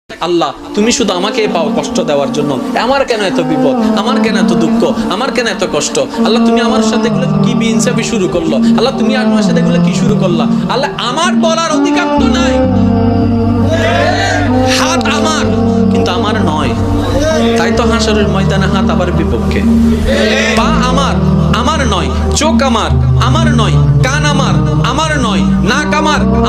আল্লাহ তুমি শুধু আমাকে পাও কষ্ট দেওয়ার জন্য, আমার কেন এত বিপদ, আমার কেন এত দুঃখ, আমার কেন এত কষ্ট। আল্লাহ তুমি আমার সাথে এগুলো কি বেইনসাফি শুরু করলো, আল্লাহ তুমি আমার সাথে এগুলো কি শুরু করলা। আল্লাহ আমার বলার অধিকার তো নাই, হাত আমার কিন্তু আমার নয়, তাই তো হাসরের ময়দানে হাত আবার বিপক্ষে। পা আমার আমার নয়, চোখ আমার আমার নয়, কান আমার আমার নয়, নাক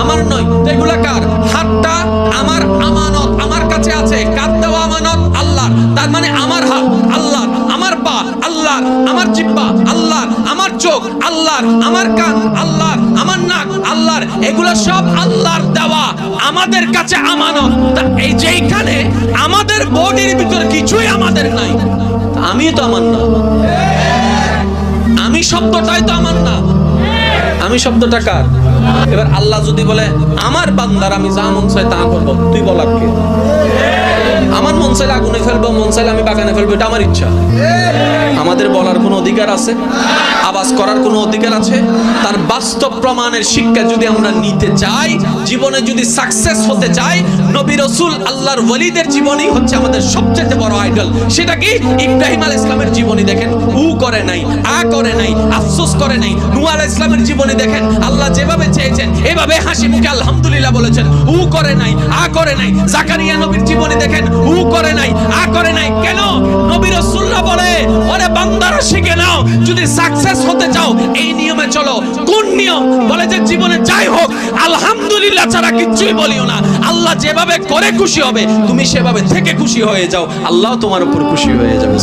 আমার নয়, এগুলা কার? হাতটা আমার আমানত, আমার কাছে আছে, কার দেওয়া আমানত আল্লাহর। তার মানে আমার হাত আল্লাহর, আমার পা আল্লাহর, আমার জিহ্বা আল্লাহর, আমার চোখ আল্লাহর, আমার কান আল্লাহর, আমার নাক আল্লাহর, এগুলো সব আল্লাহর দেওয়া, আমাদের কাছে আমানত। এই যেখানে আমাদের বডির ভিতর কিছুই আমাদের নাই, আমি তো আমার না, আমি শব্দটাই তো আমার না, আমি শব্দটা কার? এবার আল্লাহ যদি বলে আমার বান্দার আমি যা মন চাই তা করবো, তুই বলার কে? আমার মন চাইলে আগুনে ফেলবো, মন চাইলে আমি বাগানে ফেলবো, এটা আমার ইচ্ছা। আমাদের বলার কোনো অধিকার আছে? আওয়াজ করার কোনো অধিকার আছে? তার বাস্তব প্রমাণের শিক্ষা যদি আমরা নিতে চাই, জীবনে যদি সাকসেস হতে চাই, নবী রাসূল আল্লাহর ওয়ালিদের জীবনই হচ্ছে আমাদের সবচেয়ে বড় আইডল। সেটা কি? ইব্রাহিম আলাইহিস সালামের জীবনী দেখেন, উ করে নাই, আ করে নাই, আফসোস করে নাই। নূহ আলাইহিস সালামের জীবনী দেখেন, আল্লাহ যেভাবে চেয়েছেন এভাবে হাসি মুখে আলহামদুলিল্লাহ বলেছেন, উ করে নাই, আ করে নাই। জাকারিয়া নবীর জীবনী দেখেন, উ করে নাই, আ করে নাই। কেন? নবী রাসূলরা বলে, ওরে বান্দারা শিখে নাও, যদি সাকসেস হতে চাও এই নিয়মে চলো। কোন নিয়ম? বলে যে জীবনে যাই হোক আলহামদুলিল্লাহ ছাড়া কিচ্ছুই বলিও না। আল্লাহ যেভাবে করে খুশি হবে তুমি সেভাবে থেকে খুশি হয়ে যাও, আল্লাহ তোমার উপর খুশি হয়ে যাবে।